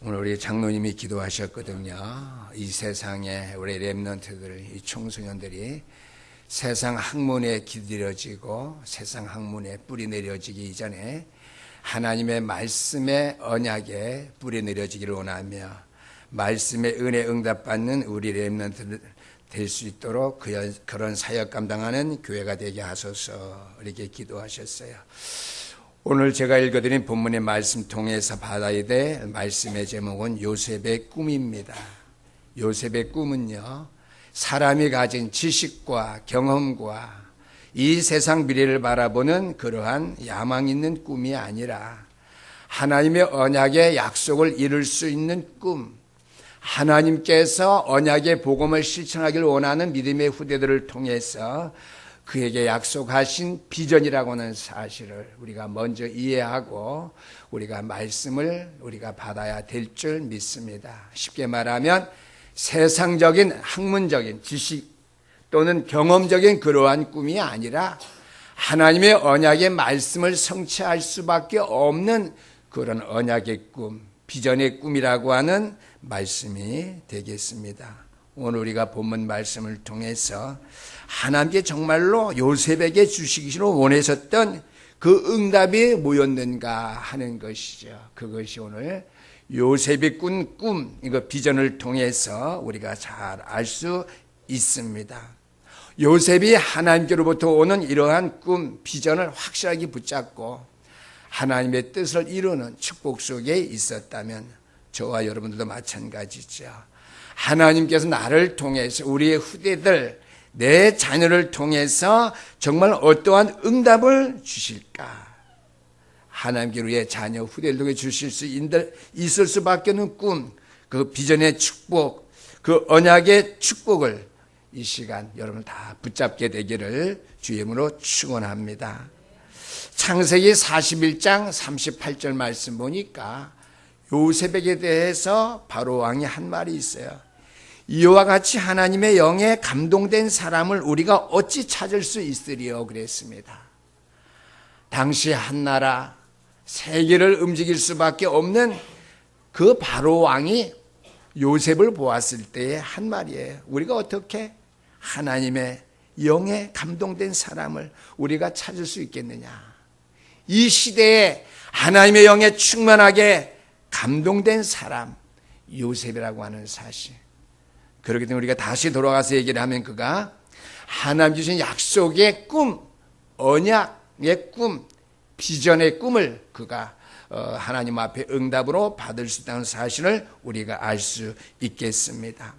오늘 우리 장로님이 기도하셨거든요. 이 세상에 우리 렘넌트들, 이 청소년들이 세상 학문에 기들여지고 세상 학문에 뿌리 내려지기 이전에 하나님의 말씀의 언약에 뿌리 내려지기를 원하며 말씀의 은혜 응답받는 우리 렘넌트들 될 수 있도록 그런 사역 감당하는 교회가 되게 하소서 이렇게 기도하셨어요. 오늘 제가 읽어드린 본문의 말씀 통해서 받아야 될 말씀의 제목은 요셉의 꿈입니다. 요셉의 꿈은요, 사람이 가진 지식과 경험과 이 세상 미래를 바라보는 그러한 야망 있는 꿈이 아니라 하나님의 언약의 약속을 이룰 수 있는 꿈, 하나님께서 언약의 복음을 실천하기를 원하는 믿음의 후대들을 통해서 그에게 약속하신 비전이라고 하는 사실을 우리가 먼저 이해하고 우리가 말씀을 우리가 받아야 될 줄 믿습니다. 쉽게 말하면 세상적인 학문적인 지식 또는 경험적인 그러한 꿈이 아니라 하나님의 언약의 말씀을 성취할 수밖에 없는 그런 언약의 꿈, 비전의 꿈이라고 하는 말씀이 되겠습니다. 오늘 우리가 본문 말씀을 통해서 하나님께 정말로 요셉에게 주시기로 원하셨던 그 응답이 뭐였는가 하는 것이죠. 그것이 오늘 요셉이 꾼 꿈, 이거 비전을 통해서 우리가 잘 알 수 있습니다. 요셉이 하나님께로부터 오는 이러한 꿈, 비전을 확실하게 붙잡고 하나님의 뜻을 이루는 축복 속에 있었다면 저와 여러분들도 마찬가지죠. 하나님께서 나를 통해서 우리의 후대들, 내 자녀를 통해서 정말 어떠한 응답을 주실까? 하나님께 우리의 자녀, 후대를 통해 주실 수 있을 수밖에 없는 꿈, 그 비전의 축복, 그 언약의 축복을 이 시간 여러분 다 붙잡게 되기를 주의 이름으로 축원합니다. 창세기 41장 38절 말씀 보니까 요셉에게 대해서 바로 왕이 한 말이 있어요. 이와 같이 하나님의 영에 감동된 사람을 우리가 어찌 찾을 수 있으리요 그랬습니다. 당시 한 나라 세계를 움직일 수밖에 없는 그 바로 왕이 요셉을 보았을 때의 한 말이에요. 우리가 어떻게 하나님의 영에 감동된 사람을 우리가 찾을 수 있겠느냐. 이 시대에 하나님의 영에 충만하게 감동된 사람 요셉이라고 하는 사실. 그렇기 때문에 우리가 다시 돌아가서 얘기를 하면 그가 하나님 주신 약속의 꿈, 언약의 꿈, 비전의 꿈을 그가 하나님 앞에 응답으로 받을 수 있다는 사실을 우리가 알 수 있겠습니다.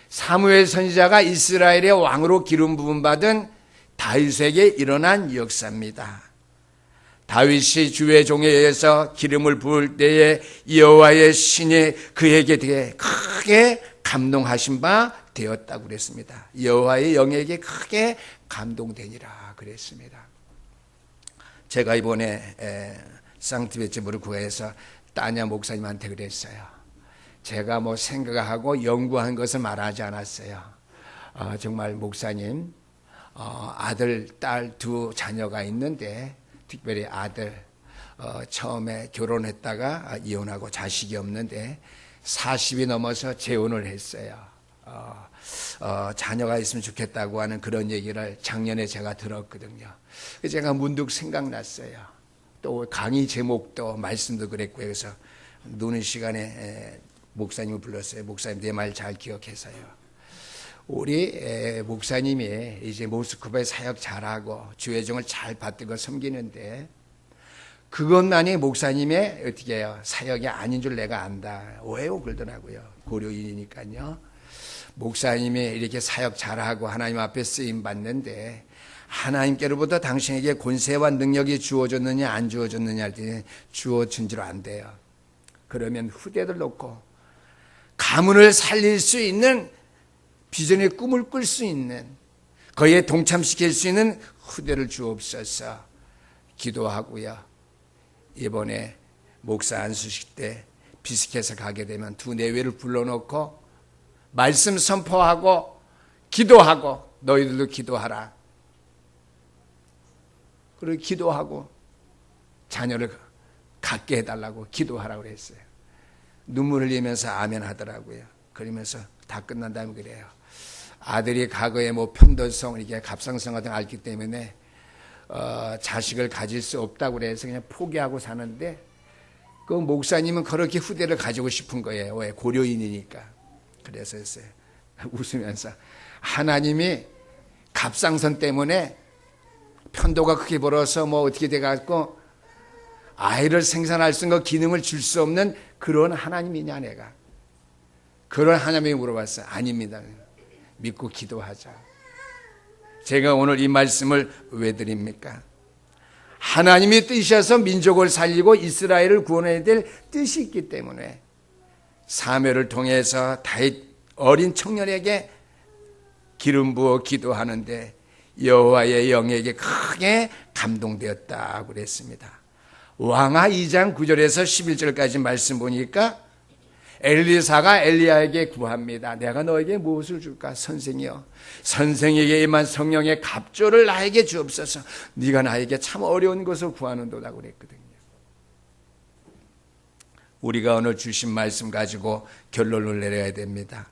사무엘 선지자가 이스라엘의 왕으로 기름 부음 받은 다윗에게 일어난 역사입니다. 다윗이 주의 종에 의해서 기름을 부을 때에 여호와의 신이 그에게 되게 크게 감동하신 바 되었다고 그랬습니다. 여호와의 영에게 크게 감동되니라 그랬습니다. 제가 이번에 상트베츠부를 구해서 따냐 목사님한테 그랬어요. 제가 뭐 생각하고 연구한 것을 말하지 않았어요. 정말 목사님 아들, 딸 두 자녀가 있는데 특별히 아들 처음에 결혼했다가 이혼하고 자식이 없는데 40이 넘어서 재혼을 했어요. 자녀가 있으면 좋겠다고 하는 그런 얘기를 작년에 제가 들었거든요. 제가 문득 생각났어요. 또 강의 제목도 말씀도 그랬고요. 그래서 노는 시간에 목사님을 불렀어요. 목사님 내 말 잘 기억해서요. 우리 목사님이 이제 모스크바에 사역 잘하고 주의 종을 잘 받들고 섬기는데 그것만이 목사님의 어떻게 해요? 사역이 아닌 줄 내가 안다. 오해요 그러더라고요. 고려인이니까요. 목사님이 이렇게 사역 잘하고 하나님 앞에 쓰임 받는데 하나님께로부터 당신에게 권세와 능력이 주어졌느냐 안 주어졌느냐 할 때 주어진 줄 안 돼요. 그러면 후대들 놓고 가문을 살릴 수 있는 비전의 꿈을 꿀 수 있는 거기에 동참시킬 수 있는 후대를 주옵소서 기도하고요. 이번에 목사 안수식 때 비스켓에 가게 되면 두 내외를 불러놓고 말씀 선포하고 기도하고 너희들도 기도하라. 그리고 기도하고 자녀를 갖게 해달라고 기도하라고 그랬어요. 눈물 흘리면서 아멘 하더라고요. 그러면서 다 끝난 다음에 그래요. 아들이 과거에 뭐 편도성, 이렇게 갑상선 같은 걸 앓기 때문에 자식을 가질 수 없다고 그래서 그냥 포기하고 사는데 그 목사님은 그렇게 후대를 가지고 싶은 거예요. 왜? 고려인이니까. 그래서 했어요. 웃으면서 하나님이 갑상선 때문에 편도가 크게 벌어서 뭐 어떻게 돼갖고 아이를 생산할 수 있는 기능을 줄 수 없는 그런 하나님이냐 내가. 그런 하나님이 물어봤어요. 아닙니다. 믿고 기도하자. 제가 오늘 이 말씀을 왜 드립니까? 하나님이 뜻이셔서 민족을 살리고 이스라엘을 구원해야 될 뜻이 있기 때문에 사무엘을 통해서 다윗 어린 청년에게 기름 부어 기도하는데 여호와의 영에게 크게 감동되었다고 그랬습니다. 왕하 2장 9절에서 11절까지 말씀 보니까 엘리사가 엘리야에게 구합니다. 내가 너에게 무엇을 줄까? 선생이여, 선생에게 임한 성령의 갑조를 나에게 주옵소서. 네가 나에게 참 어려운 것을 구하는도다 그랬거든요. 우리가 오늘 주신 말씀 가지고 결론을 내려야 됩니다.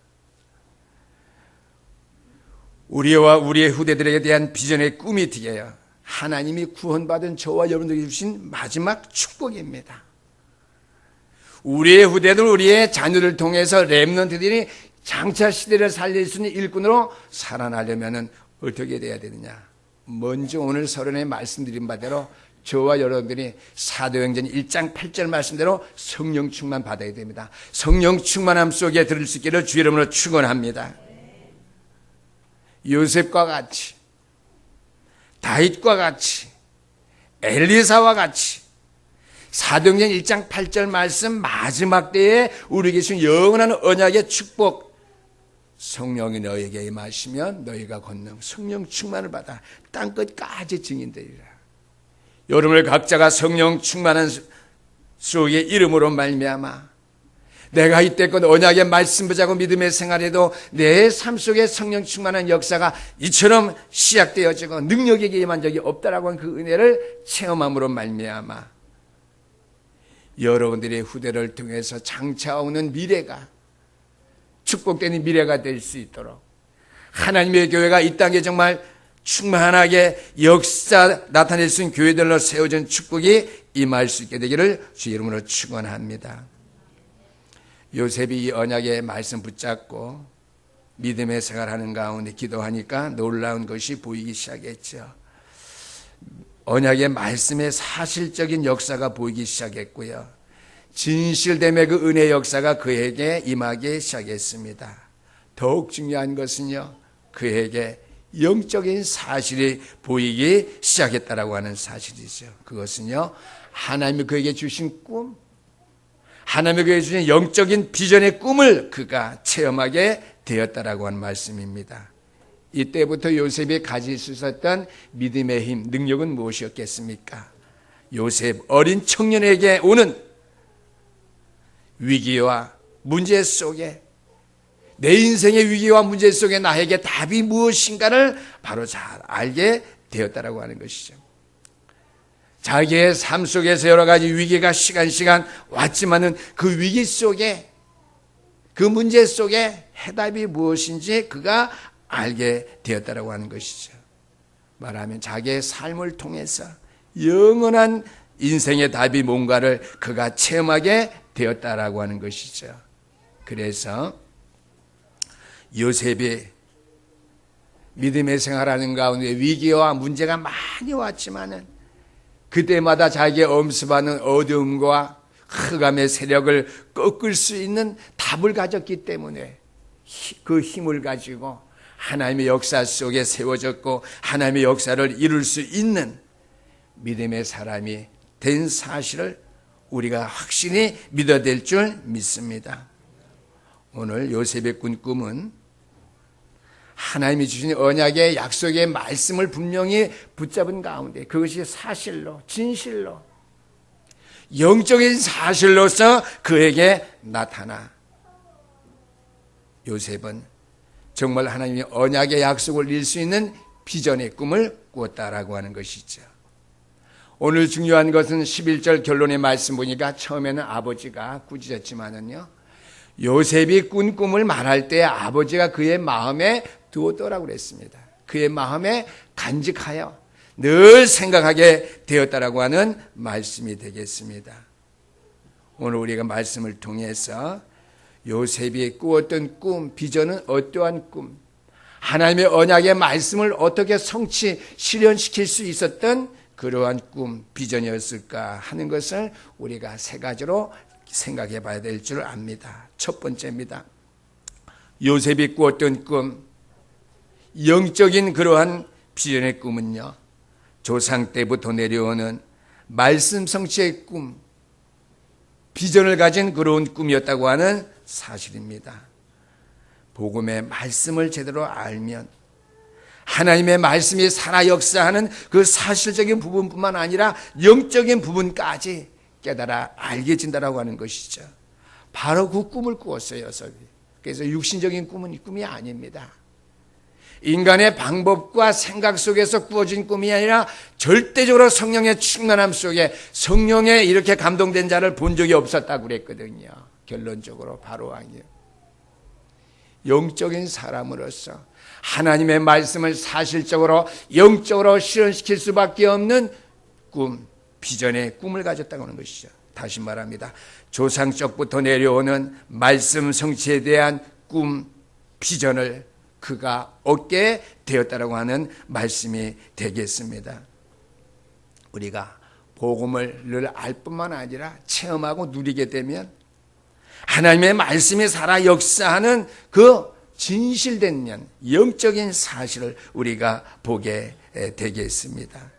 우리와 우리의 후대들에게 대한 비전의 꿈이 되어야 하나님이 구원받은 저와 여러분들에게 주신 마지막 축복입니다. 우리의 후대들, 우리의 자녀를 통해서 렘넌트들이 장차 시대를 살릴 수 있는 일꾼으로 살아나려면 어떻게 돼야 되느냐? 먼저 오늘 서론에 말씀드린 바대로 저와 여러분들이 사도행전 1장 8절 말씀대로 성령 충만 받아야 됩니다. 성령 충만함 속에 들을 수 있기를 주 이름으로 축원합니다. 요셉과 같이, 다윗과 같이, 엘리사와 같이 사도행전 1장 8절 말씀 마지막 때에 우리에게 주신 영원한 언약의 축복, 성령이 너에게 임하시면 너희가 걷는 성령 충만을 받아 땅끝까지 증인되리라. 여러분들 각자가 성령 충만한 속의 이름으로 말미암아 내가 이때껏 언약의 말씀 붙잡고 믿음의 생활에도 내 삶 속에 성령 충만한 역사가 이처럼 시작되어지고 능력에게 임한 적이 없다라고 하는 그 은혜를 체험함으로 말미암아 여러분들의 후대를 통해서 장차 오는 미래가 축복되는 미래가 될 수 있도록 하나님의 교회가 이 땅에 정말 충만하게 역사 나타낼 수 있는 교회들로 세워진 축복이 임할 수 있게 되기를 주 이름으로 축원합니다. 요셉이 이 언약의 말씀 붙잡고 믿음의 생활하는 가운데 기도하니까 놀라운 것이 보이기 시작했죠. 언약의 말씀의 사실적인 역사가 보이기 시작했고요. 진실됨의 그 은혜의 역사가 그에게 임하기 시작했습니다. 더욱 중요한 것은요, 그에게 영적인 사실이 보이기 시작했다라고 하는 사실이죠. 그것은요, 하나님이 그에게 주신 꿈, 하나님이 그에게 주신 영적인 비전의 꿈을 그가 체험하게 되었다라고 하는 말씀입니다. 이때부터 요셉이 가질 수 있었던 믿음의 힘, 능력은 무엇이었겠습니까? 요셉 어린 청년에게 오는 위기와 문제 속에 내 인생의 위기와 문제 속에 나에게 답이 무엇인가를 바로 잘 알게 되었다라고 하는 것이죠. 자기의 삶 속에서 여러 가지 위기가 시간 왔지만은 그 위기 속에 그 문제 속에 해답이 무엇인지 그가 알게 되었다라고 하는 것이죠. 말하면 자기의 삶을 통해서 영원한 인생의 답이 뭔가를 그가 체험하게 되었다라고 하는 것이죠. 그래서 요셉이 믿음의 생활하는 가운데 위기와 문제가 많이 왔지만은 그때마다 자기의 엄습하는 어두움과 흑암의 세력을 꺾을 수 있는 답을 가졌기 때문에 그 힘을 가지고 하나님의 역사 속에 세워졌고 하나님의 역사를 이룰 수 있는 믿음의 사람이 된 사실을 우리가 확신히 믿어야 될 줄 믿습니다. 오늘 요셉의 꾼 꿈은 하나님이 주신 언약의 약속의 말씀을 분명히 붙잡은 가운데 그것이 사실로 진실로 영적인 사실로서 그에게 나타나 요셉은 정말 하나님의 언약의 약속을 이룰 수 있는 비전의 꿈을 꾸었다라고 하는 것이죠. 오늘 중요한 것은 11절 결론의 말씀 보니까 처음에는 아버지가 꾸짖었지만은요, 요셉이 꾼 꿈을 말할 때 아버지가 그의 마음에 두었더라고 그랬습니다. 그의 마음에 간직하여 늘 생각하게 되었다라고 하는 말씀이 되겠습니다. 오늘 우리가 말씀을 통해서 요셉이 꾸었던 꿈, 비전은 어떠한 꿈, 하나님의 언약의 말씀을 어떻게 성취, 실현시킬 수 있었던 그러한 꿈, 비전이었을까 하는 것을 우리가 세 가지로 생각해 봐야 될 줄 압니다. 첫 번째입니다. 요셉이 꾸었던 꿈, 영적인 그러한 비전의 꿈은요, 조상 때부터 내려오는 말씀 성취의 꿈, 비전을 가진 그런 꿈이었다고 하는 사실입니다. 복음의 말씀을 제대로 알면 하나님의 말씀이 살아 역사하는 그 사실적인 부분뿐만 아니라 영적인 부분까지 깨달아 알게 된다고 하는 것이죠. 바로 그 꿈을 꾸었어요, 요셉이. 그래서 육신적인 꿈은 꿈이 아닙니다. 인간의 방법과 생각 속에서 꾸어진 꿈이 아니라 절대적으로 성령의 충만함 속에 성령에 이렇게 감동된 자를 본 적이 없었다고 그랬거든요. 결론적으로 바로 왕이요. 영적인 사람으로서 하나님의 말씀을 사실적으로 영적으로 실현시킬 수밖에 없는 꿈, 비전의 꿈을 가졌다고 하는 것이죠. 다시 말합니다. 조상적부터 내려오는 말씀 성취에 대한 꿈, 비전을 그가 얻게 되었다라고 하는 말씀이 되겠습니다. 우리가 복음을 늘 알 뿐만 아니라 체험하고 누리게 되면 하나님의 말씀이 살아 역사하는 그 진실된 면, 영적인 사실을 우리가 보게 되겠습니다.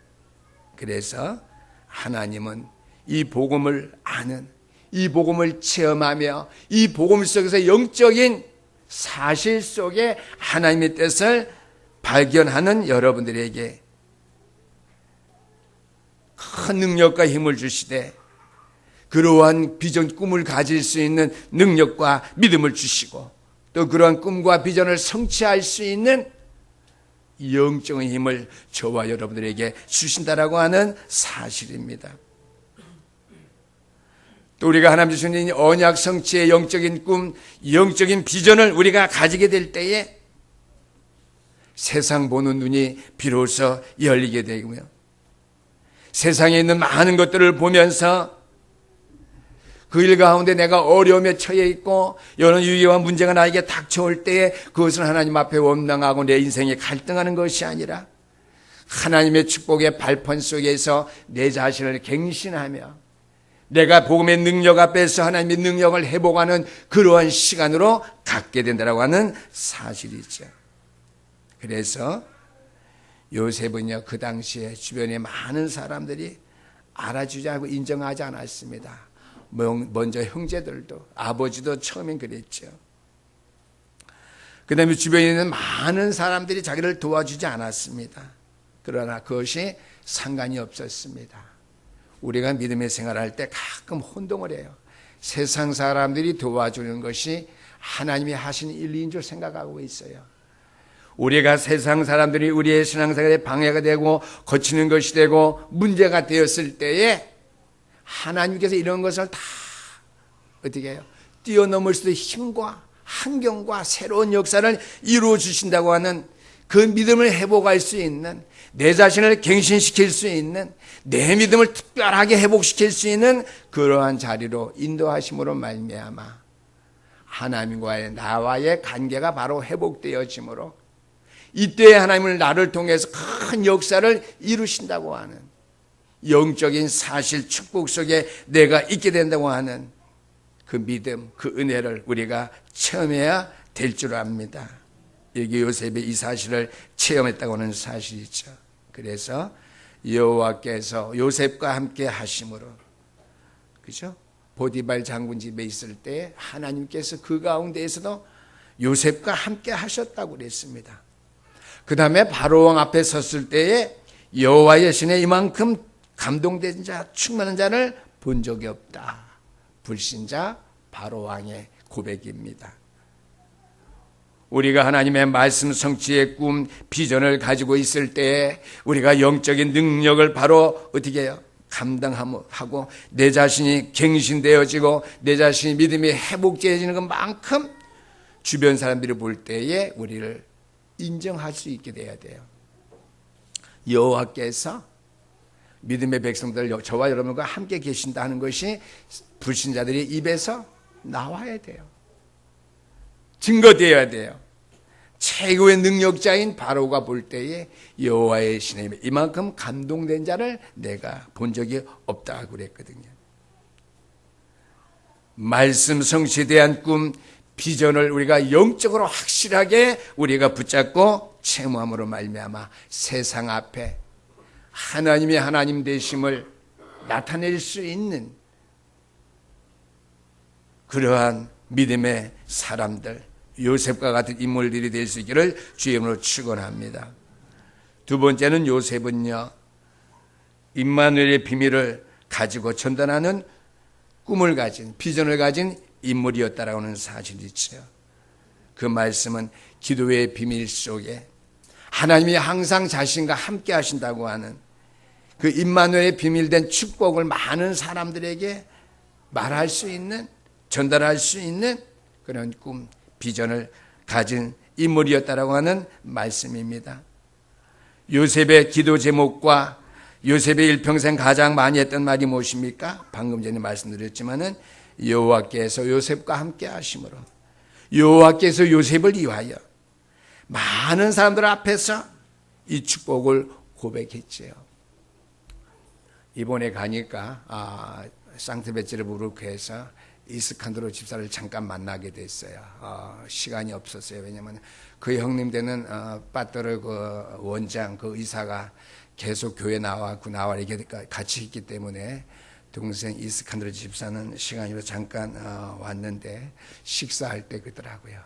그래서 하나님은 이 복음을 아는, 이 복음을 체험하며 이 복음 속에서 영적인 사실 속에 하나님의 뜻을 발견하는 여러분들에게 큰 능력과 힘을 주시되 그러한 비전 꿈을 가질 수 있는 능력과 믿음을 주시고 또 그러한 꿈과 비전을 성취할 수 있는 영적인 힘을 저와 여러분들에게 주신다라고 하는 사실입니다. 또 우리가 하나님 주신 언약 성취의 영적인 꿈, 영적인 비전을 우리가 가지게 될 때에 세상 보는 눈이 비로소 열리게 되고요. 세상에 있는 많은 것들을 보면서 그 일 가운데 내가 어려움에 처해 있고 여러 위기와 문제가 나에게 닥쳐올 때에 그것을 하나님 앞에 원망하고 내 인생에 갈등하는 것이 아니라 하나님의 축복의 발판 속에서 내 자신을 갱신하며 내가 복음의 능력 앞에서 하나님의 능력을 회복하는 그러한 시간으로 갖게 된다고 하는 사실이죠. 그래서 요셉은요, 그 당시에 주변에 많은 사람들이 알아주지 않고 인정하지 않았습니다. 먼저 형제들도, 아버지도 처음엔 그랬죠. 그 다음에 주변에 있는 많은 사람들이 자기를 도와주지 않았습니다. 그러나 그것이 상관이 없었습니다. 우리가 믿음의 생활을 할 때 가끔 혼동을 해요. 세상 사람들이 도와주는 것이 하나님이 하신 일인 줄 생각하고 있어요. 우리가 세상 사람들이 우리의 신앙생활에 방해가 되고 거치는 것이 되고 문제가 되었을 때에 하나님께서 이런 것을 다 어떻게 해요? 뛰어넘을 수 있는 힘과 환경과 새로운 역사를 이루어 주신다고 하는 그 믿음을 회복할 수 있는, 내 자신을 갱신시킬 수 있는, 내 믿음을 특별하게 회복시킬 수 있는 그러한 자리로 인도하심으로 말미암아 하나님과의 나와의 관계가 바로 회복되어지므로 이때 하나님은 나를 통해서 큰 역사를 이루신다고 하는 영적인 사실 축복 속에 내가 있게 된다고 하는 그 믿음, 그 은혜를 우리가 체험해야 될 줄 압니다. 여기 요셉이 이 사실을 체험했다고 하는 사실이죠. 그래서 여호와께서 요셉과 함께 하심으로, 그죠? 보디발 장군 집에 있을 때 하나님께서 그 가운데에서도 요셉과 함께 하셨다고 그랬습니다. 그 다음에 바로왕 앞에 섰을 때에 여호와의 신에 이만큼 감동된 자, 충만한 자를 본 적이 없다. 불신자 바로왕의 고백입니다. 우리가 하나님의 말씀 성취의 꿈, 비전을 가지고 있을 때 우리가 영적인 능력을 바로 어떻게 해요? 감당하고 내 자신이 갱신되어지고 내 자신이 믿음이 회복되어지는 것만큼 주변 사람들이 볼 때에 우리를 인정할 수 있게 돼야 돼요. 여호와께서 믿음의 백성들 저와 여러분과 함께 계신다는 것이 불신자들의 입에서 나와야 돼요. 증거되어야 돼요. 최고의 능력자인 바로가 볼 때에 여호와의 신의 이만큼 감동된 자를 내가 본 적이 없다고 그랬거든요. 말씀 성취에 대한 꿈, 비전을 우리가 영적으로 확실하게 우리가 붙잡고 체험함으로 말미암아 세상 앞에 하나님의 하나님 되심을 나타낼 수 있는 그러한 믿음의 사람들, 요셉과 같은 인물들이 될 수 있기를 주의 이름으로 축원합니다. 두 번째는 요셉은요, 임마누엘의 비밀을 가지고 전달하는 꿈을 가진, 비전을 가진 인물이었다라고 하는 사실이죠. 그 말씀은 기도의 비밀 속에 하나님이 항상 자신과 함께 하신다고 하는 그 임마누엘의 비밀된 축복을 많은 사람들에게 말할 수 있는, 전달할 수 있는 그런 꿈, 비전을 가진 인물이었다라고 하는 말씀입니다. 요셉의 기도 제목과 요셉의 일평생 가장 많이 했던 말이 무엇입니까? 방금 전에 말씀드렸지만은 여호와께서 요셉과 함께 하심으로, 여호와께서 요셉을 위하여 많은 사람들 앞에서 이 축복을 고백했지요. 이번에 가니까 상트베르부르크에서 이스칸드로 집사를 잠깐 만나게 됐어요. 시간이 없었어요. 왜냐하면 그 형님 되는 빠뜨르 그 원장, 그 의사가 계속 교회 나와 이렇게 같이 있기 때문에 동생 이스칸드로 집사는 시간으로 잠깐 왔는데 식사할 때 그러더라고요.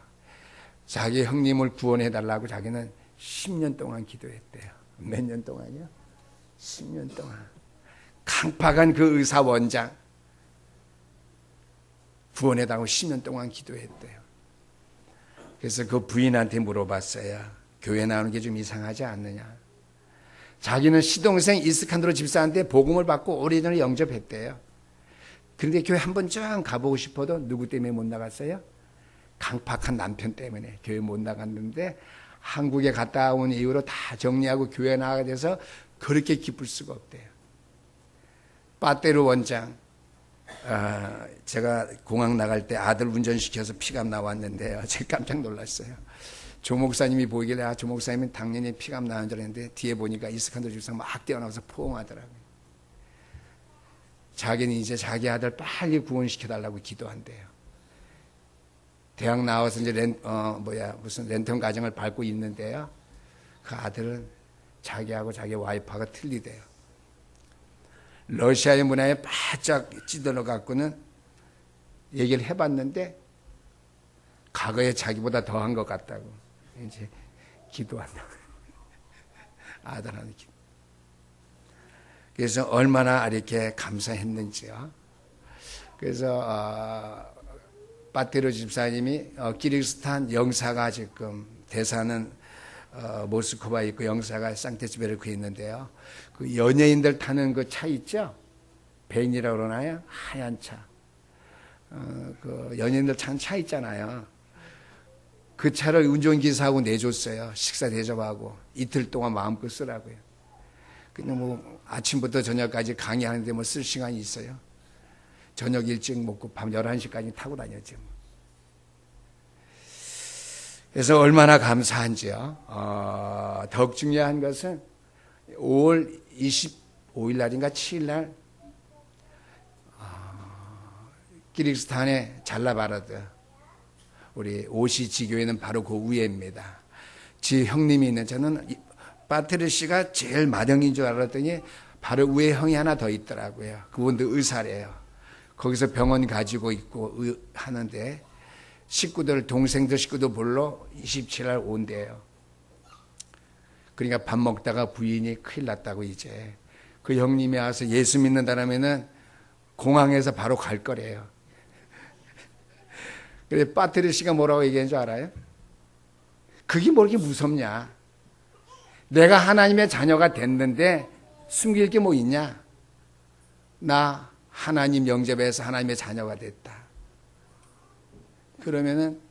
자기 형님을 구원해 달라고 자기는 10년 동안 기도했대요. 몇 년 동안이요? 10년 동안. 강팍한 그 의사 원장 구원해달라고 10년 동안 기도했대요. 그래서 그 부인한테 물어봤어요. 교회 나오는 게 좀 이상하지 않느냐. 자기는 시동생 이스칸드로 집사한테 복음을 받고 오래전에 영접했대요. 그런데 교회 한 번쯤 가보고 싶어도 누구 때문에 못 나갔어요? 강팍한 남편 때문에 교회 못 나갔는데 한국에 갔다 온 이후로 다 정리하고 교회 나가게 돼서 그렇게 기쁠 수가 없대요. 빠떼르 원장, 제가 공항 나갈 때 아들 운전시켜서 피감 나왔는데요. 제가 깜짝 놀랐어요. 조 목사님이 보이길래 조 목사님은 당연히 피감 나는 줄 알았는데 뒤에 보니까 이스칸드로 집사가 막 뛰어나와서 포옹하더라고요. 자기는 이제 자기 아들 빨리 구원시켜달라고 기도한대요. 대학 나와서 이제 무슨 랜턴 가정을 밟고 있는데요. 그 아들은 자기하고 자기 와이프가 틀리대요. 러시아의 문화에 바짝 찌들어 갖고는 얘기를 해봤는데 과거에 자기보다 더한 것 같다고 이제 기도한다고 아들한테 기도. 그래서 얼마나 이렇게 감사했는지요. 그래서 빠테르 집사님이 키르기스탄 영사가 지금 대사는 모스크바에 있고 영사가 상테스베르크에 있는데요. 그 연예인들 타는 그 차 있죠? 벤이라고 그러나요? 하얀 차. 그 연예인들 타는 차 있잖아요. 그 차를 운전기사하고 내줬어요. 식사 대접하고 이틀 동안 마음껏 쓰라고요. 그냥 뭐 아침부터 저녁까지 강의하는데 뭐 쓸 시간이 있어요. 저녁 일찍 먹고 밤 11시까지 타고 다녔죠. 그래서 얼마나 감사한지요. 더욱 중요한 것은 5월 25일 날인가 7일 날 키르기스탄의 잘라바르드 우리 오시 지교회는 바로 그 위에입니다. 지 형님이 있는 저는 빠테르 씨가 제일 맏형인 줄 알았더니 바로 위에 형이 하나 더 있더라고요. 그분도 의사래요. 거기서 병원 가지고 있고 하는데 식구들 동생들 식구들 불러 27일 날 온대요. 그러니까 밥 먹다가 부인이 큰일 났다고 이제 그 형님이 와서 예수 믿는다라면은 공항에서 바로 갈 거래요. 그래 빠테르 씨가 뭐라고 얘기한 줄 알아요? 그게 뭐 이렇게 무섭냐? 내가 하나님의 자녀가 됐는데 숨길 게 뭐 있냐? 나 하나님 영접해서 하나님의 자녀가 됐다. 그러면은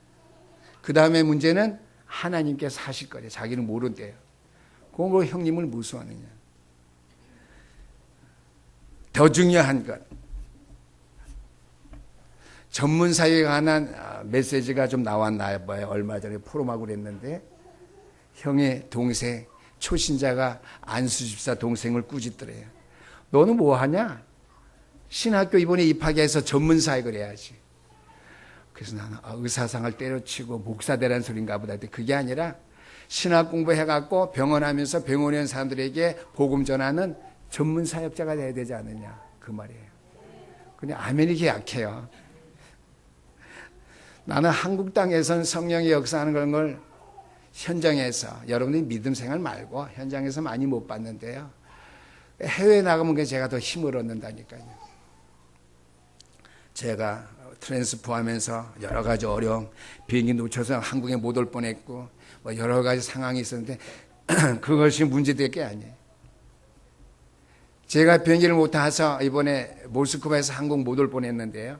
그 다음에 문제는 하나님께서 하실 거래. 자기는 모른대요. 그걸 형님을 무수하느냐. 더 중요한 것, 전문사에 관한 메시지가 좀 나왔나 봐요. 얼마 전에 포럼하고 그랬는데, 형의 동생, 초신자가 안수집사 동생을 꾸짖더래요. 너는 뭐 하냐? 신학교 이번에 입학해서 전문사역을 해야지. 그래서 나는 의사상을 때려치고 목사 되라는 소린가 보다. 그게 아니라 신학 공부해갖고 병원 하면서 병원에 있는 사람들에게 복음 전하는 전문사역자가 돼야 되지 않느냐. 그 말이에요. 그냥 아멘이 약해요. 나는 한국 땅에서는 성령의 역사하는 그런 걸 현장에서, 여러분들이 믿음 생활 말고 현장에서 많이 못 봤는데요. 해외에 나가면 제가 더 힘을 얻는다니까요. 제가 트랜스포 하면서 여러 가지 어려움, 비행기 놓쳐서 한국에 못 올 뻔했고, 뭐 여러 가지 상황이 있었는데, 그것이 문제될 게 아니에요. 제가 비행기를 못 타서 이번에 모스크바에서 한국 못 올 뻔했는데요.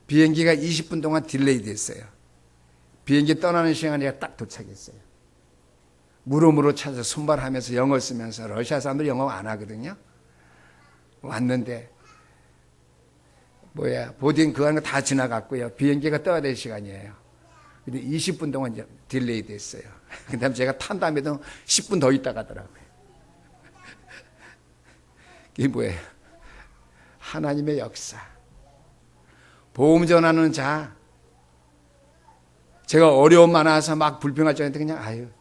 비행기가 20분 동안 딜레이 됐어요. 비행기 떠나는 시간에 제가 딱 도착했어요. 물음으로 찾아서 손발하면서 영어 쓰면서, 러시아 사람들 영어 안 하거든요. 왔는데 보딩 그거 하는 거 다 지나갔고요. 비행기가 떠야 될 시간이에요. 근데 20분 동안 이제 딜레이 됐어요. 그 다음에 제가 탄 다음에도 10분 더 있다 가더라고요. 이게 뭐예요? 하나님의 역사. 복음 전하는 자. 제가 어려움 많아서 막 불평할 줄 알았는데 그냥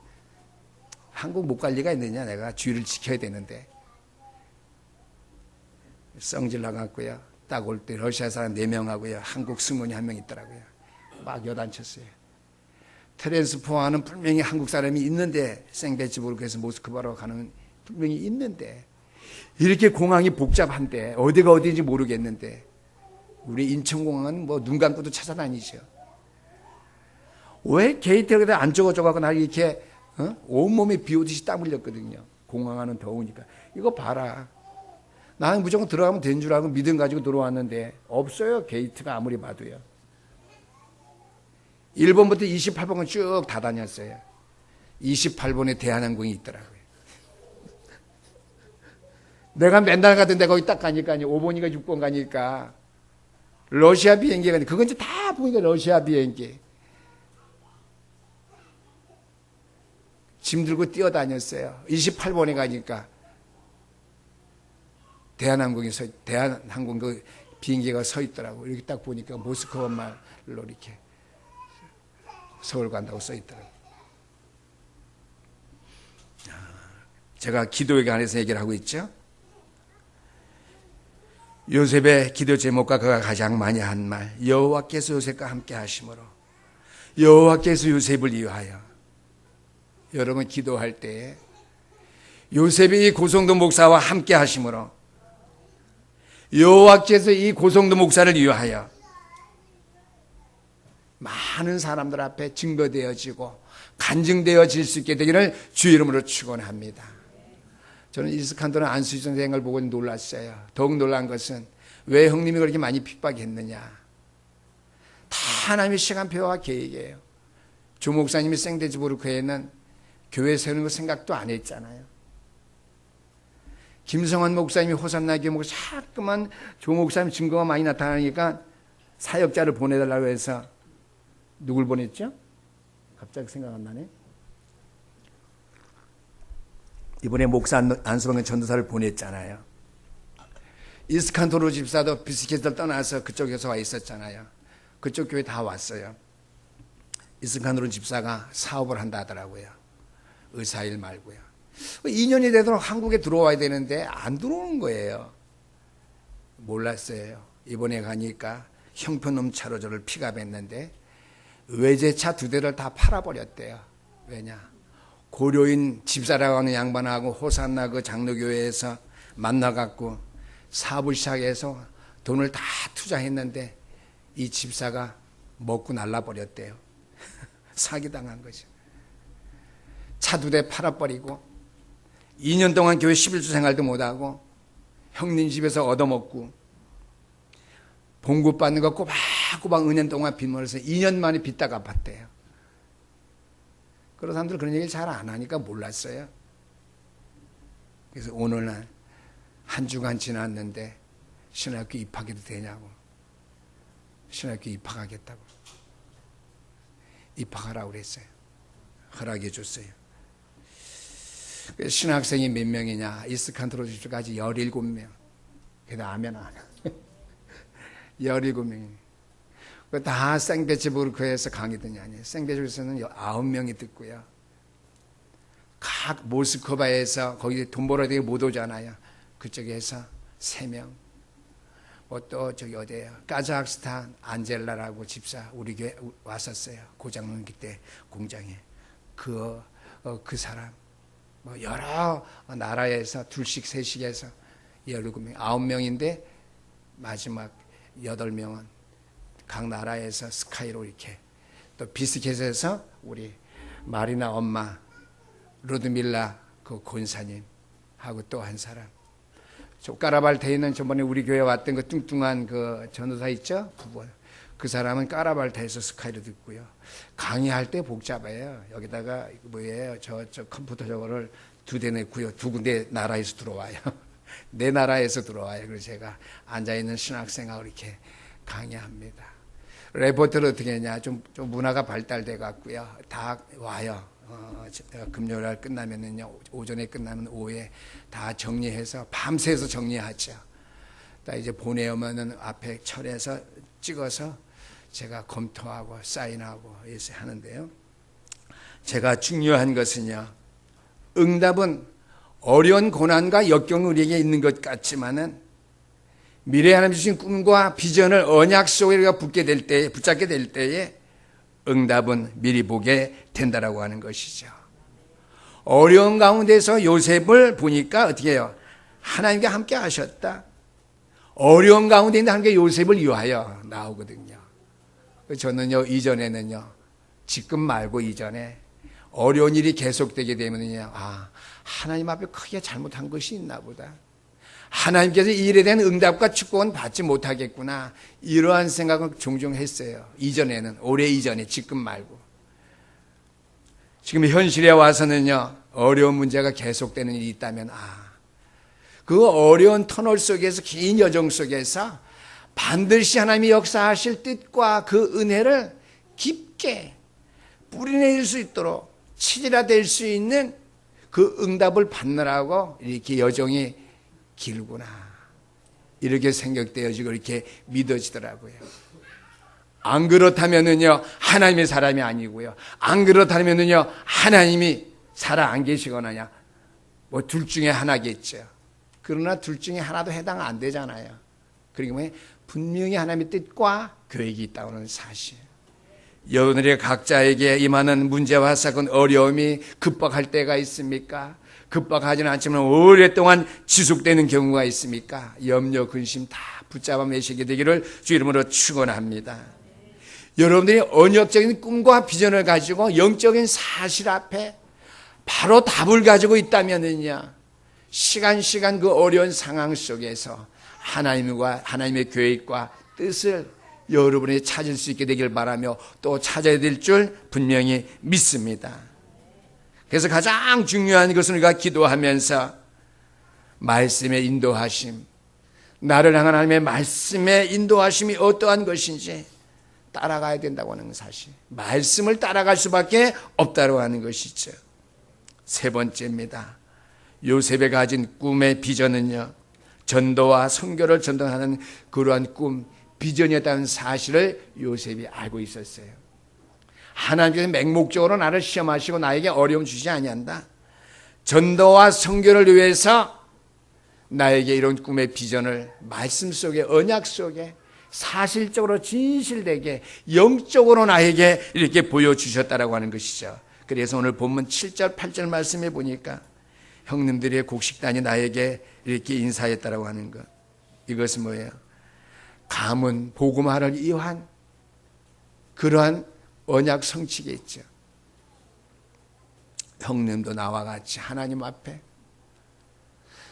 한국 못 갈 리가 있느냐. 내가 주의를 지켜야 되는데. 성질 나갔고요. 딱 올 때 러시아 사람 4명하고요. 한국 승무원이 1명 있더라고요. 막 여단쳤어요. 트랜스포하는 분명히 한국 사람이 있는데, 생베츠부르크에서 모스크바로 가는 분명히 있는데, 이렇게 공항이 복잡한데, 어디가 어디인지 모르겠는데, 우리 인천공항은 뭐 눈 감고도 찾아다니죠. 왜 게이트에 안 적어줘가고 나 이렇게 온몸에 비 오듯이 땀 흘렸거든요. 공항은 더우니까. 이거 봐라. 나는 무조건 들어가면 된 줄 알고 믿음 가지고 들어왔는데 없어요. 게이트가 아무리 봐도요. 1번부터 28번은 쭉 다 다녔어요. 28번에 대한항공이 있더라고요. 내가 맨날 가던데 거기 딱 가니까요. 5번이가 6번 가니까 러시아 비행기가, 그건 이제 다 보니까 러시아 비행기. 짐 들고 뛰어다녔어요. 28번에 가니까 대한항공 그 비행기가 서 있더라고. 이렇게 딱 보니까 모스크바 말로 이렇게 서울 간다고 써 있더라고. 제가 기도에 관해서 얘기를 하고 있죠. 요셉의 기도 제목과 그가 가장 많이 한 말, 여호와께서 요셉과 함께 하심으로, 여호와께서 요셉을 위하여. 여러분 기도할 때 요셉이 이 고성도 목사와 함께 하심으로, 여호와께서 이 고성도 목사를 위하여 많은 사람들 앞에 증거되어지고 간증되어질 수 있게 되기를 주 이름으로 축원합니다. 저는 이스칸더는 안수지 선생을 보고 놀랐어요. 더욱 놀란 것은 왜 형님이 그렇게 많이 핍박했느냐. 다 하나님의 시간표와 계획이에요. 조 목사님이 생데즈부르크에는 교회 세우는 거 생각도 안 했잖아요. 김성환 목사님이 호산나 교목 자꾸만 조 목사님 증거가 많이 나타나니까 사역자를 보내달라고 해서 누굴 보냈죠? 갑자기 생각 안 나네. 이번에 목사 안수방의 전도사를 보냈잖아요. 이스칸토르 집사도 비스켓을 떠나서 그쪽에서 와 있었잖아요. 그쪽 교회 다 왔어요. 이스칸토르 집사가 사업을 한다 하더라고요. 의사일 말고요. 2년이 되도록 한국에 들어와야 되는데 안 들어오는 거예요. 몰랐어요. 이번에 가니까 형편없는 차로 저를 픽업했는데 외제차 2대를 다 팔아버렸대요. 왜냐? 고려인 집사라고 하는 양반하고 호산나 그 장로교회에서 만나갖고 사업을 시작해서 돈을 다 투자했는데 이 집사가 먹고 날라버렸대요. 사기당한 거죠. 차 2대 팔아버리고 2년 동안 교회 11주 생활도 못하고 형님 집에서 얻어먹고 봉급 받는 거 꼬박꼬박 은행 동안 빚물어서 2년 만에 빚 다 갚았대요. 그런 사람들 그런 얘기를 잘 안 하니까 몰랐어요. 그래서 오늘날 한 주간 지났는데 신학교 입학해도 되냐고. 신학교 입학하겠다고. 입학하라고 그랬어요. 허락해 줬어요. 신학생이 몇 명이냐? 이스칸트로주까지 17명. 그래도 아멘 안 해. 17명이. 다 생베츠부르크에서 강의 듣냐 아니에요. 생베츠부르크에서는 9명이 듣고요. 각 모스크바에서 거기 돈 벌어야 되게 못 오잖아요. 그쪽에서 3명. 뭐 또 저기 어디에요? 카자흐스탄 안젤라라고 집사 우리 교회 왔었어요. 고장농기 때 공장에. 그 사람. 뭐 여러 나라에서 둘씩 셋씩 해서 17명, 9명인데 마지막 8명은 각 나라에서 스카이로 이렇게 또 비스켓에서 우리 마리나 엄마 루드밀라 그 권사님 하고 또 한 사람 저 까라발타에는 저번에 우리 교회 왔던 그 뚱뚱한 그 전도사 있죠? 부부. 그 사람은 까라발타에서 스카이로 듣고요. 강의할 때 복잡해요. 여기다가 뭐예요? 저 컴퓨터 저거를 2대 넣고요. 2군데 나라에서 들어와요. 내 나라에서 들어와요. 그래서 제가 앉아있는 신학생하고 이렇게 강의합니다. 레포트를 어떻게 했냐? 좀 문화가 발달돼 갖고요. 다 와요. 금요일 날 끝나면은요. 오전에 끝나면 오후에 다 정리해서 밤새서 정리하죠. 다 이제 보내오면은 앞에 철에서 찍어서 제가 검토하고 사인하고 이렇게 하는데요. 제가 중요한 것은요. 응답은 어려운 고난과 역경이 우리에게 있는 것 같지만은 미래에 하나님 주신 꿈과 비전을 언약 속에 우리가 붙잡게 될 때에 응답은 미리 보게 된다라고 하는 것이죠. 어려운 가운데서 요셉을 보니까 어떻게 해요? 하나님과 함께 하셨다. 어려운 가운데 있는 하나님께 요셉을 위하여 나오거든요. 저는요, 이전에는요, 지금 말고 이전에 어려운 일이 계속되게 되면요, 하나님 앞에 크게 잘못한 것이 있나 보다. 하나님께서 이 일에 대한 응답과 축복은 받지 못하겠구나. 이러한 생각을 종종 했어요. 이전에는, 오래 이전에, 지금 말고. 지금 현실에 와서는요, 어려운 문제가 계속되는 일이 있다면, 그 어려운 터널 속에서, 긴 여정 속에서 반드시 하나님이 역사하실 뜻과 그 은혜를 깊게 뿌리내릴 수 있도록 치질화될 수 있는 그 응답을 받느라고 이렇게 여정이 길구나. 이렇게 생각되어지고 이렇게 믿어지더라고요. 안 그렇다면은요, 하나님의 사람이 아니고요. 안 그렇다면은요, 하나님이 살아 안 계시거나냐. 뭐 둘 중에 하나겠죠. 그러나 둘 중에 하나도 해당 안 되잖아요. 그러니까 분명히 하나님의 뜻과 계획이 있다는 사실. 여러분들의 각자에게 임하는 문제와 사건, 어려움이 급박할 때가 있습니까? 급박하지는 않지만 오랫동안 지속되는 경우가 있습니까? 염려, 근심 다 붙잡아 매시게 되기를 주 이름으로 축원합니다. 여러분들이 언약적인 꿈과 비전을 가지고 영적인 사실 앞에 바로 답을 가지고 있다면은요, 시간 그 어려운 상황 속에서 하나님의 계획과 뜻을 여러분이 찾을 수 있게 되길 바라며 또 찾아야 될 줄 분명히 믿습니다. 그래서 가장 중요한 것은 우리가 기도하면서 말씀의 인도하심, 나를 향한 하나님의 말씀의 인도하심이 어떠한 것인지 따라가야 된다고 하는 사실. 말씀을 따라갈 수밖에 없다고 하는 것이죠. 세 번째입니다. 요셉이 가진 꿈의 비전은요, 전도와 선교를 전도하는 그러한 꿈, 비전이었다는 사실을 요셉이 알고 있었어요. 하나님께서 맹목적으로 나를 시험하시고 나에게 어려움 주시지 아니한다. 전도와 선교를 위해서 나에게 이런 꿈의 비전을 말씀 속에, 언약 속에 사실적으로 진실되게 영적으로 나에게 이렇게 보여주셨다라고 하는 것이죠. 그래서 오늘 본문 7절 8절 말씀에 보니까 형님들의 곡식단이 나에게 이렇게 인사했다라고 하는 것. 이것은 뭐예요? 가문 복음화를 이유한 그러한 언약 성취겠죠. 형님도 나와 같이 하나님 앞에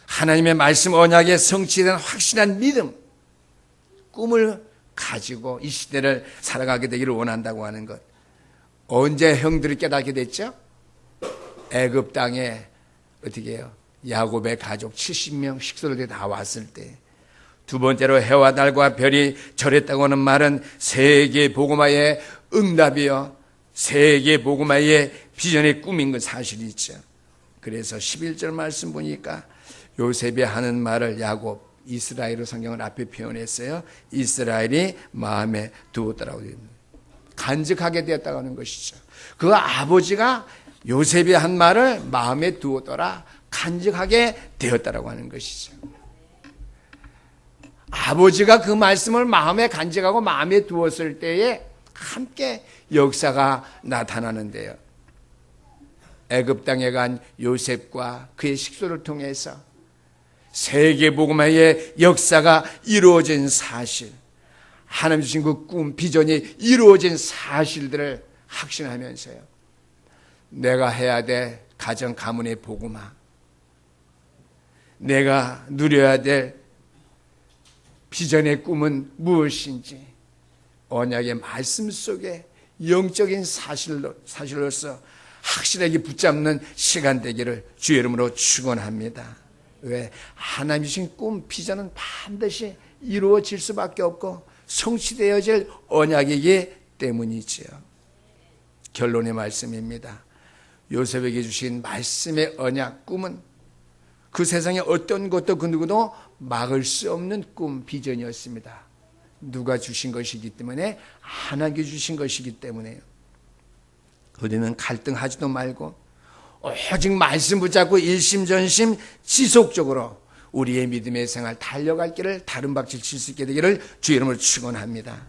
하나님의 말씀 언약에 성취된 확실한 믿음, 꿈을 가지고 이 시대를 살아가게 되기를 원한다고 하는 것. 언제 형들이 깨닫게 됐죠? 애굽 땅에 어떻게 해요? 야곱의 가족 70명 식솔들이 다 왔을 때, 두 번째로 해와 달과 별이 절했다고 하는 말은 세계 복음화의 응답이요, 세계 복음화의 비전의 꿈인 건 사실이죠. 그래서 11절 말씀 보니까 요셉이 하는 말을 야곱, 이스라엘로 성경을 앞에 표현했어요. 이스라엘이 마음에 두었다라고 됩니다. 간직하게 되었다고 하는 것이죠. 그 아버지가 요셉이 한 말을 마음에 두었더라, 간직하게 되었다라고 하는 것이죠. 아버지가 그 말씀을 마음에 간직하고 마음에 두었을 때에 함께 역사가 나타나는데요. 애굽 땅에 간 요셉과 그의 식소를 통해서 세계 복음화의 역사가 이루어진 사실, 하나님 주신 그 꿈, 비전이 이루어진 사실들을 확신하면서요, 내가 해야 될 가정 가문의 복음화, 내가 누려야 될 비전의 꿈은 무엇인지 언약의 말씀 속에 영적인 사실로서 확실하게 붙잡는 시간 되기를 주의 이름으로 축원합니다. 왜? 하나님 주신 꿈, 비전은 반드시 이루어질 수밖에 없고 성취되어질 언약이기 때문이지요. 결론의 말씀입니다. 요셉에게 주신 말씀의 언약, 꿈은 그 세상에 어떤 것도 그 누구도 막을 수 없는 꿈, 비전이었습니다. 누가 주신 것이기 때문에, 하나님께 주신 것이기 때문에요. 우리는 갈등하지도 말고 오직 말씀 붙잡고 일심전심 지속적으로 우리의 믿음의 생활 달려갈 길을 다른 박질 칠 수 있게 되기를 주의 이름으로 축원합니다.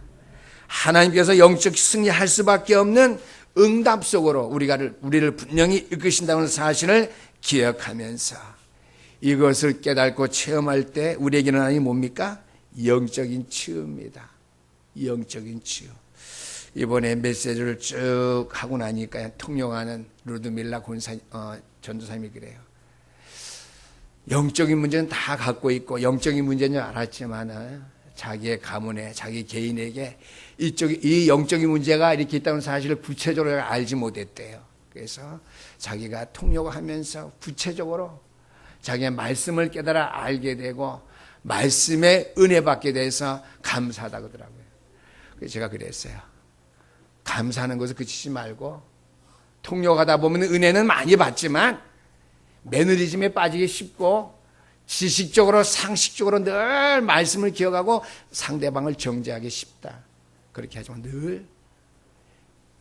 하나님께서 영적 승리할 수밖에 없는 응답 속으로 우리를 분명히 이끄신다는 사실을 기억하면서 이것을 깨닫고 체험할 때 우리에게는 아니 뭡니까? 영적인 치유입니다. 영적인 치유. 이번에 메시지를 쭉 하고 나니까 통역하는 루드밀라 전도사님이 그래요. 영적인 문제는 다 갖고 있고 영적인 문제는 줄 알았지만 자기의 가문에, 자기 개인에게 이 영적인 문제가 이렇게 있다는 사실을 구체적으로 알지 못했대요. 그래서 자기가 통역하면서 구체적으로 자기의 말씀을 깨달아 알게 되고 말씀에 은혜 받게 돼서 감사하다고 하더라고요. 그래서 제가 그랬어요. 감사하는 것을 그치지 말고 통역하다 보면 은혜는 많이 받지만 매너리즘에 빠지기 쉽고 지식적으로 상식적으로 늘 말씀을 기억하고 상대방을 정죄하기 쉽다. 그렇게 하지만 늘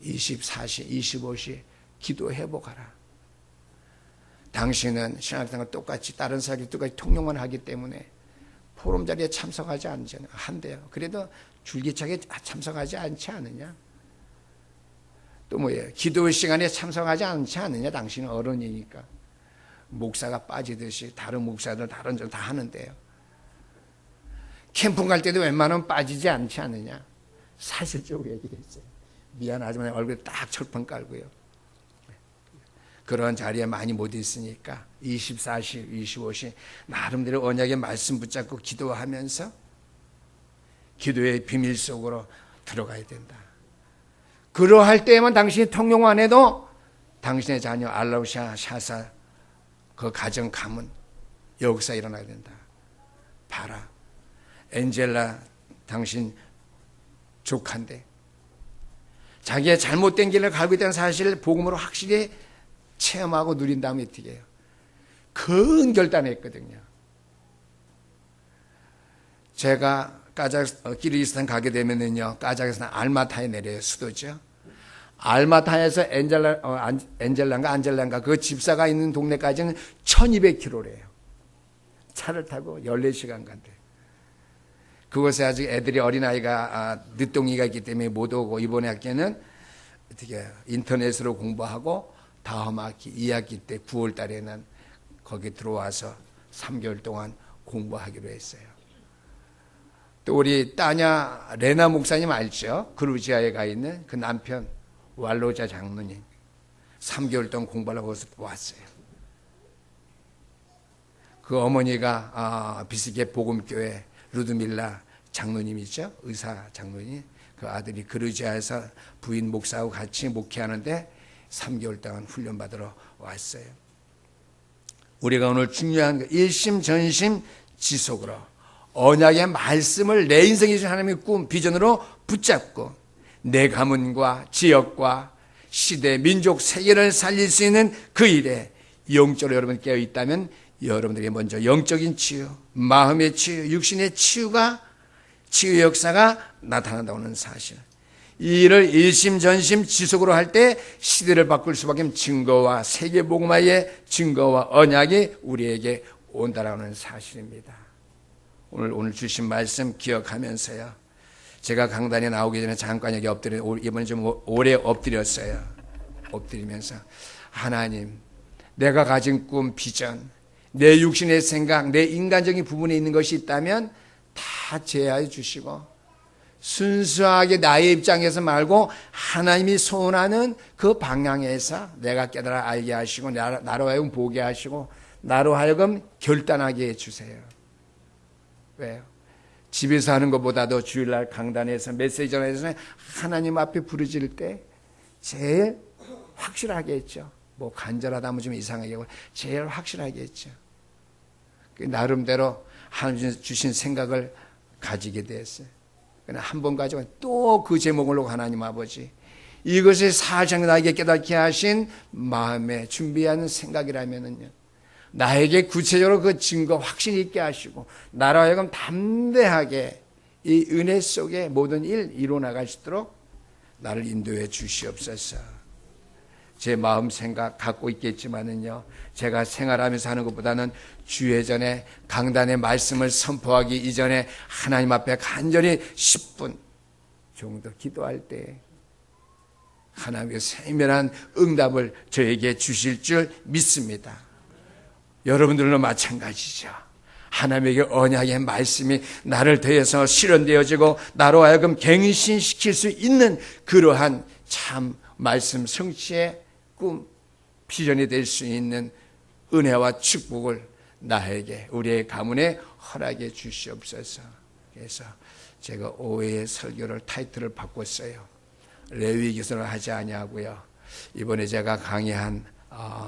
24시, 25시 기도해보거라. 당신은 신학생과 똑같이 다른 사람이 똑같이 통역만 하기 때문에 포럼 자리에 참석하지 않잖아요. 한대요. 그래도 줄기차게 참석하지 않지 않느냐? 또 뭐예요? 기도 시간에 참석하지 않지 않느냐? 당신은 어른이니까. 목사가 빠지듯이 다른 목사들 다른 점 다 하는데요. 캠프 갈 때도 웬만하면 빠지지 않지 않느냐? 사실적으로 얘기했어요. 미안하지만 얼굴에 딱 철판 깔고요. 그런 자리에 많이 못 있으니까 24시, 25시 나름대로 언약의 말씀 붙잡고 기도하면서 기도의 비밀 속으로 들어가야 된다. 그러할 때에만 당신이 통용만 해도 당신의 자녀 알라우샤, 샤사 그 가정 가문 역사 일어나야 된다. 봐라. 엔젤라 당신 조카인데 자기의 잘못된 길을 가고 있다는 사실을 복음으로 확실히 체험하고 누린 다음에 어떻게 해요? 큰 결단했거든요. 제가 키르기스탄 가게 되면은요, 카자흐스탄 알마타에 내려요. 수도죠. 알마타에서 안젤란가 그 집사가 있는 동네까지는 1200km래요. 차를 타고 14시간 간대. 그곳에 아직 애들이 어린아이가 늦둥이가 있기 때문에 못 오고 이번에 학기는 어떻게 인터넷으로 공부하고 다음 학기 2학기 때 9월 달에는 거기 들어와서 3개월 동안 공부하기로 했어요. 또 우리 따냐 레나 목사님 알죠? 그루지아에 가 있는 그 남편 왈로자 장로님 3개월 동안 공부하려고 왔어요. 그 어머니가 비스게 복음교회 루드밀라 장로님이죠. 의사 장로님. 그 아들이 그루지아에서 부인 목사하고 같이 목회하는데 3개월 동안 훈련받으러 왔어요. 우리가 오늘 중요한 거 일심전심 지속으로 언약의 말씀을 내 인생에 주신 하나님의 꿈, 비전으로 붙잡고 내 가문과 지역과 시대, 민족, 세계를 살릴 수 있는 그 일에 영적으로 여러분 깨어 있다면 여러분들에게 먼저 영적인 치유, 마음의 치유, 육신의 치유의 역사가 나타난다는 사실. 이 일을 일심전심 지속으로 할 때 시대를 바꿀 수밖에 없는 증거와 세계복음화의 증거와 언약이 우리에게 온다라는 사실입니다. 오늘 주신 말씀 기억하면서요. 제가 강단에 나오기 전에 잠깐 여기 이번에 좀 오래 엎드렸어요. 엎드리면서 하나님, 내가 가진 꿈, 비전, 내 육신의 생각, 내 인간적인 부분에 있는 것이 있다면 다 제어해 주시고 순수하게 나의 입장에서 말고 하나님이 소원하는 그 방향에서 내가 깨달아 알게 하시고 나로 하여금 보게 하시고 나로 하여금 결단하게 해주세요. 왜요? 집에서 하는 것보다도 주일날 강단에서 메시지 전에서 하나님 앞에 부르짖을 때 제일 확실하게 했죠. 뭐 간절하다 하면 좀 이상하게 하고 제일 확실하게 했죠. 나름대로 하나님 주신 생각을 가지게 됐어요. 한 번 가지고 또 그 제목을 놓고 하나님 아버지 이것을 사실상 나에게 깨닫게 하신 마음에 준비하는 생각이라면은요, 나에게 구체적으로 그 증거 확신 있게 하시고 나로 하여금 담대하게 이 은혜 속에 모든 일 이루어나갈 수 있도록 나를 인도해 주시옵소서. 제 마음 생각 갖고 있겠지만은요, 제가 생활하면서 하는 것보다는 주예전에 강단의 말씀을 선포하기 이전에 하나님 앞에 간절히 10분 정도 기도할 때 하나님의 세밀한 응답을 저에게 주실 줄 믿습니다. 여러분들도 마찬가지죠. 하나님에게 언약의 말씀이 나를 대해서 실현되어지고 나로 하여금 갱신시킬 수 있는 그러한 참 말씀 성취의 꿈, 비전이 될 수 있는 은혜와 축복을 나에게, 우리의 가문에 허락해 주시옵소서. 그래서 제가 5회의 설교를 타이틀을 바꿨어요. 레위기서를 하지 아니하고요. 이번에 제가 강의한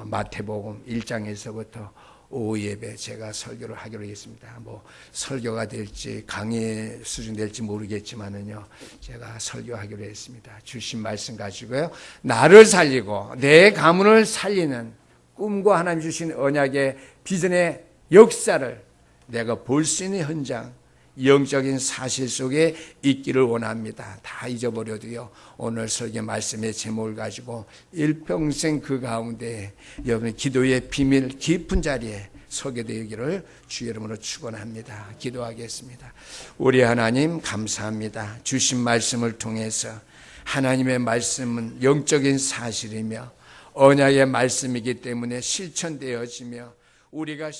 마태복음 1장에서부터 오후 예배 제가 설교를 하기로 했습니다. 뭐 설교가 될지 강의 수준 될지 모르겠지만은요, 제가 설교하기로 했습니다. 주신 말씀 가지고요, 나를 살리고 내 가문을 살리는 꿈과 하나님 주신 언약의 비전의 역사를 내가 볼 수 있는 현장, 영적인 사실 속에 있기를 원합니다. 다 잊어버려도요, 오늘 설교 말씀의 제목을 가지고 일평생 그 가운데 여러분의 기도의 비밀 깊은 자리에 서게 되기를 주의 이름으로 축원합니다. 기도하겠습니다. 우리 하나님 감사합니다. 주신 말씀을 통해서 하나님의 말씀은 영적인 사실이며 언약의 말씀이기 때문에 실천되어지며 우리가